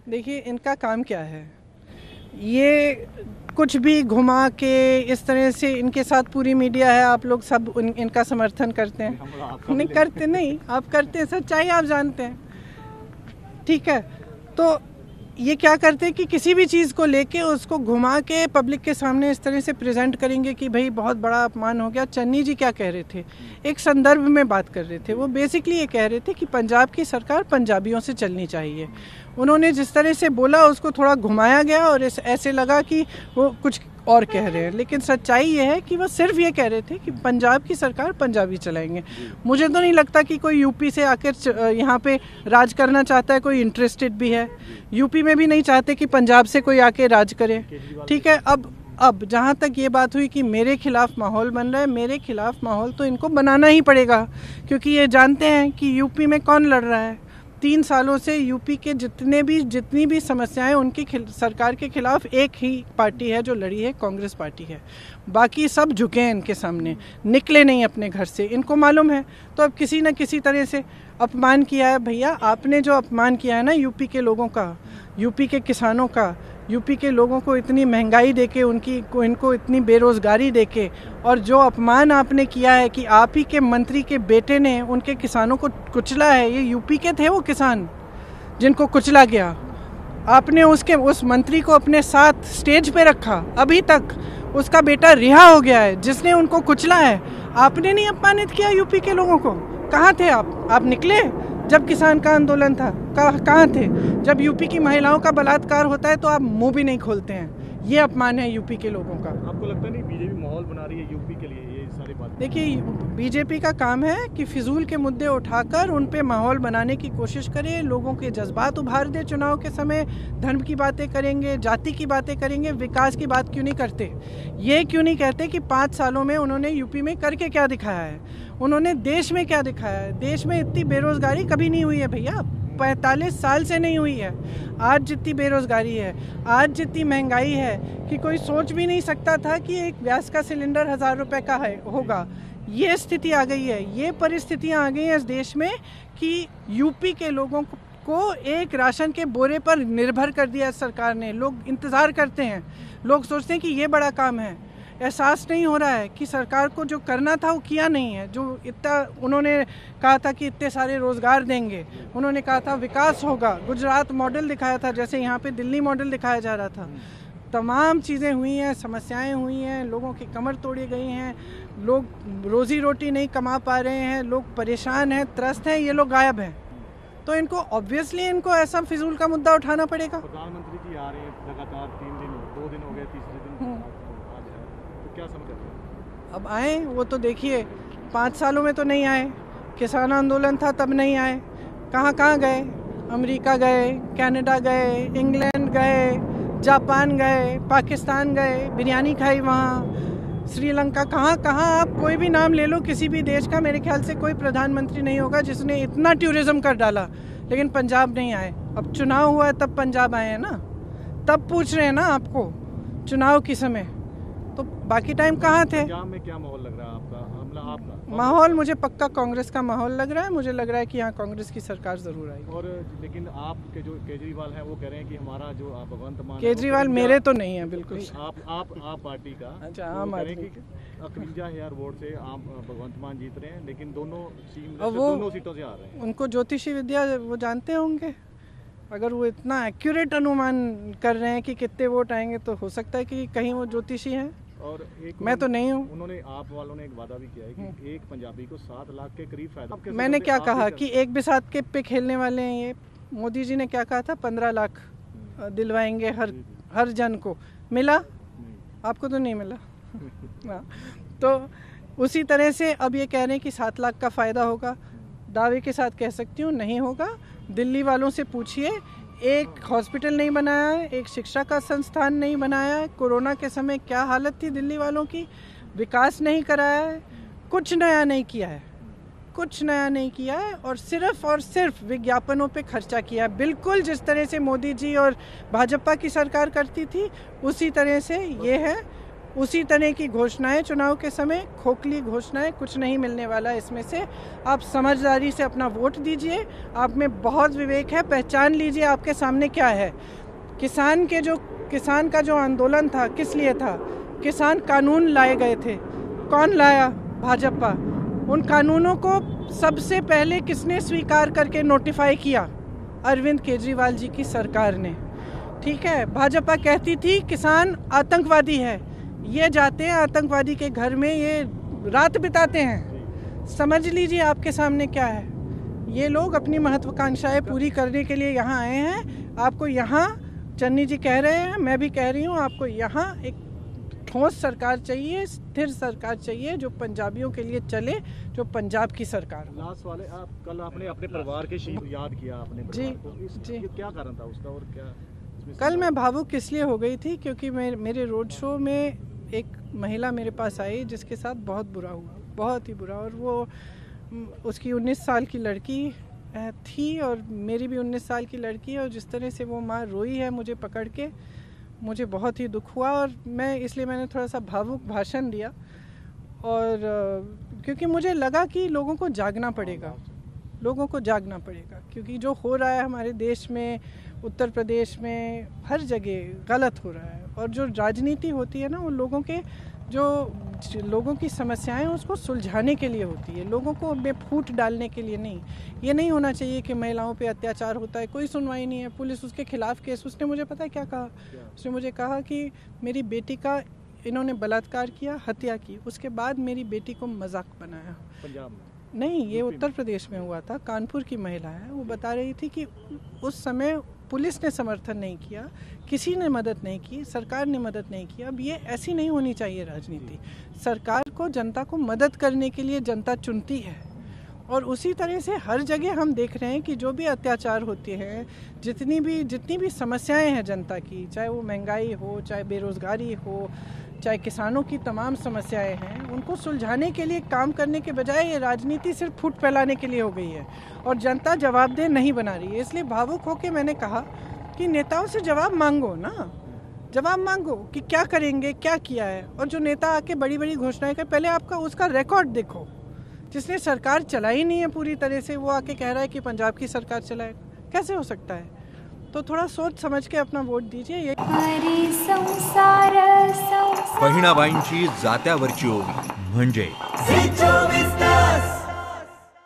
देखिए इनका काम क्या है, ये कुछ भी घुमा के इस तरह से, इनके साथ पूरी मीडिया है, आप लोग सब इनका समर्थन करते हैं। नहीं करते, नहीं आप करते हैं, सच्चाई आप जानते हैं, ठीक है। तो ये क्या करते हैं कि किसी भी चीज़ को लेके उसको घुमा के पब्लिक के सामने इस तरह से प्रेजेंट करेंगे कि भाई बहुत बड़ा अपमान हो गया। चन्नी जी क्या कह रहे थे, एक संदर्भ में बात कर रहे थे, वो बेसिकली ये कह रहे थे कि पंजाब की सरकार पंजाबियों से चलनी चाहिए। उन्होंने जिस तरह से बोला उसको थोड़ा घुमाया गया और ऐसे लगा कि वो कुछ और कह रहे हैं, लेकिन सच्चाई ये है कि वो सिर्फ ये कह रहे थे कि पंजाब की सरकार पंजाबी चलाएंगे। मुझे तो नहीं लगता कि कोई यूपी से आकर यहाँ पे राज करना चाहता है, कोई इंटरेस्टेड भी है। यूपी में भी नहीं चाहते कि पंजाब से कोई आके राज करे, ठीक है। अब जहाँ तक ये बात हुई कि मेरे खिलाफ माहौल बन रहा है, मेरे खिलाफ माहौल तो इनको बनाना ही पड़ेगा, क्योंकि ये जानते हैं कि यूपी में कौन लड़ रहा है। 3 सालों से यूपी के जितनी भी समस्याएं उनकी सरकार के खिलाफ एक ही पार्टी है जो लड़ी है, कांग्रेस पार्टी है। बाकी सब झुके हैं इनके सामने, निकले नहीं अपने घर से, इनको मालूम है। तो अब किसी न किसी तरह से अपमान किया है। भैया आपने जो अपमान किया है ना यूपी के लोगों का, यूपी के किसानों का, यूपी के लोगों को इतनी महंगाई देके, इनको इतनी बेरोज़गारी देके, और जो अपमान आपने किया है कि आप ही के मंत्री के बेटे ने उनके किसानों को कुचला है। ये यूपी के थे वो किसान जिनको कुचला गया। आपने उस मंत्री को अपने साथ स्टेज पे रखा, अभी तक उसका बेटा रिहा हो गया है जिसने उनको कुचला है। आपने नहीं अपमानित किया यूपी के लोगों को। कहाँ थे आप निकले जब किसान का आंदोलन था? कहाँ थे? जब यूपी की महिलाओं का बलात्कार होता है तो आप मुंह भी नहीं खोलते हैं। ये अपमान है यूपी के लोगों का। आपको लगता नहीं बीजेपी माहौल बना रही है यूपी के लिए ये सारी बात? देखिए बीजेपी का काम है कि फिजूल के मुद्दे उठाकर उन पे माहौल बनाने की कोशिश करे, लोगों के जज्बात उभार दे। चुनाव के समय धर्म की बातें करेंगे, जाति की बातें करेंगे, विकास की बात क्यों नहीं करते? ये क्यों नहीं कहते कि 5 सालों में उन्होंने यूपी में करके क्या दिखाया है, उन्होंने देश में क्या दिखाया है? देश में इतनी बेरोजगारी कभी नहीं हुई है भैया, 45 साल से नहीं हुई है। आज जितनी बेरोजगारी है, आज जितनी महंगाई है कि कोई सोच भी नहीं सकता था कि एक गैस का सिलेंडर 1000 रुपये का होगा। ये स्थिति आ गई है, ये परिस्थितियां आ गई हैं इस देश में कि यूपी के लोगों को एक राशन के बोरे पर निर्भर कर दिया सरकार ने। लोग इंतज़ार करते हैं, लोग सोचते हैं कि ये बड़ा काम है। एहसास नहीं हो रहा है कि सरकार को जो करना था वो किया नहीं है। जो इतना उन्होंने कहा था कि इतने सारे रोज़गार देंगे, उन्होंने कहा था विकास होगा, गुजरात मॉडल दिखाया था, जैसे यहाँ पे दिल्ली मॉडल दिखाया जा रहा था। तमाम चीज़ें हुई हैं, समस्याएं हुई हैं, लोगों की कमर तोड़ी गई हैं, लोग रोज़ी रोटी नहीं कमा पा रहे हैं, लोग परेशान हैं, त्रस्त हैं, ये लोग गायब हैं। तो इनको ऑब्वियसली इनको ऐसा फिजूल का मुद्दा उठाना पड़ेगा। प्रधानमंत्री जी आ रहे हैं लगातार, 3 दिन 2 दिन हो गए, तीसरे दिन क्या समझ रहे हैं? अब आए वो तो देखिए, 5 सालों में तो नहीं आए। किसान आंदोलन था तब नहीं आए, कहाँ गए? अमेरिका गए, कनाडा गए, इंग्लैंड गए, जापान गए, पाकिस्तान गए, बिरयानी खाई वहाँ, श्रीलंका, कहाँ आप कोई भी नाम ले लो किसी भी देश का, मेरे ख्याल से कोई प्रधानमंत्री नहीं होगा जिसने इतना टूरिज्म कर डाला। लेकिन पंजाब नहीं आए। अब चुनाव हुआ है तब पंजाब आए हैं ना, तब पूछ रहे हैं ना आपको चुनाव की समय, तो बाकी टाइम कहाँ थे? पंजाब में क्या माहौल लग रहा है आपका? माहौल मुझे पक्का कांग्रेस का माहौल लग रहा है। मुझे लग रहा है कि यहाँ कांग्रेस की सरकार जरूर आएगी। और लेकिन आपके जो केजरीवाल हैं वो कह रहे हैं कि हमारा जो भगवंत मान, केजरीवाल मेरे तो नहीं है बिल्कुल। आप पार्टी का, अच्छा, आम आदमी 51,000 वोट से आप भगवंत मान जीत रहे हैं, लेकिन दोनों सीटों से आ रहे हैं। उनको ज्योतिषी विद्या वो जानते होंगे। अगर वो इतना एक्यूरेट अनुमान कर रहे हैं कि कितने वोट आएंगे, तो हो सकता है कि कहीं वो ज्योतिषी हैं। और मैं तो नहीं हूँ। उन्होंने, आप वालों ने एक वादा भी किया है कि एक पंजाबी को 7 लाख के करीब फायदा। मैंने क्या कहा कि एक भी 7 के पे खेलने वाले हैं ये। मोदी जी ने क्या कहा था, 15 लाख दिलवाएंगे हर जन को। मिला? आपको तो नहीं मिला। तो उसी तरह से अब ये कह रहे हैं कि 7 लाख का फ़ायदा होगा। दावे के साथ कह सकती हूँ नहीं होगा। दिल्ली वालों से पूछिए, एक हॉस्पिटल नहीं बनाया है, एक शिक्षा का संस्थान नहीं बनाया है। कोरोना के समय क्या हालत थी दिल्ली वालों की, विकास नहीं कराया है, कुछ नया नहीं किया है, कुछ नया नहीं किया है। और सिर्फ विज्ञापनों पे खर्चा किया है। बिल्कुल जिस तरह से मोदी जी और भाजपा की सरकार करती थी उसी तरह से ये है। उसी तरह की घोषणाएं चुनाव के समय, खोखली घोषणाएं, कुछ नहीं मिलने वाला इसमें से। आप समझदारी से अपना वोट दीजिए। आप में बहुत विवेक है, पहचान लीजिए आपके सामने क्या है। किसान का जो आंदोलन था, किस लिए था? किसान कानून लाए गए थे। कौन लाया? भाजपा। उन कानूनों को सबसे पहले किसने स्वीकार करके नोटिफाई किया? अरविंद केजरीवाल जी की सरकार ने। ठीक है, भाजपा कहती थी किसान आतंकवादी है, ये जाते हैं आतंकवादी के घर में, ये रात बिताते हैं। समझ लीजिए आपके सामने क्या है। ये लोग अपनी महत्वाकांक्षाएं पूरी करने के लिए यहाँ आए हैं। आपको यहाँ, चन्नी जी कह रहे हैं, मैं भी कह रही हूँ, आपको यहाँ एक ठोस सरकार चाहिए, स्थिर सरकार चाहिए, जो पंजाबियों के लिए चले, जो पंजाब की सरकार हो। लास्ट वाले, आप कल आपने अपने परिवार के शहीद याद किया आपने जी जी, ये क्या कारण था उसका और क्या? कल मैं भावुक इसलिए हो गई थी क्योंकि मेरे रोड शो में एक महिला मेरे पास आई जिसके साथ बहुत बुरा हुआ, बहुत ही बुरा। और वो उसकी 19 साल की लड़की थी और मेरी भी 19 साल की लड़की है। और जिस तरह से वो माँ रोई है मुझे पकड़ के, मुझे बहुत ही दुख हुआ। और इसलिए मैंने थोड़ा सा भावुक भाषण दिया। और क्योंकि मुझे लगा कि लोगों को जागना पड़ेगा, क्योंकि जो हो रहा है हमारे देश में, उत्तर प्रदेश में, हर जगह गलत हो रहा है। और जो राजनीति होती है ना, वो लोगों की समस्याएं उसको सुलझाने के लिए होती है, लोगों को में फूट डालने के लिए नहीं। ये नहीं होना चाहिए कि महिलाओं पे अत्याचार होता है, कोई सुनवाई नहीं है, पुलिस उसके खिलाफ केस। उसने मुझे पता है क्या कहा? उसने मुझे कहा कि मेरी बेटी का इन्होंने बलात्कार किया, हत्या की, उसके बाद मेरी बेटी को मजाक बनाया। पंजाब में नहीं, ये उत्तर प्रदेश में हुआ था। कानपुर की महिला है, वो बता रही थी कि उस समय पुलिस ने समर्थन नहीं किया, किसी ने मदद नहीं की, सरकार ने मदद नहीं की। अब ये ऐसी नहीं होनी चाहिए राजनीति। सरकार को, जनता को मदद करने के लिए जनता चुनती है। और उसी तरह से हर जगह हम देख रहे हैं कि जो भी अत्याचार होते हैं, जितनी भी समस्याएं हैं जनता की, चाहे वो महंगाई हो, चाहे बेरोजगारी हो, चाहे किसानों की तमाम समस्याएं हैं, उनको सुलझाने के लिए काम करने के बजाय ये राजनीति सिर्फ फूट फैलाने के लिए हो गई है और जनता जवाबदेह नहीं बना रही है। इसलिए भावुक होकर मैंने कहा कि नेताओं से जवाब मांगो ना, जवाब मांगो कि क्या करेंगे, क्या किया है। और जो नेता आके बड़ी बड़ी घोषणाएं कर, पहले आपका उसका रिकॉर्ड देखो। जिसने सरकार चलाई नहीं है पूरी तरह से, वो आके कह रहा है कि पंजाब की सरकार चलाए, कैसे हो सकता है? तो थोड़ा सोच समझ के अपना वोट दीजिए। बहिणाबाईंची जात्यावरची ओवी म्हणजे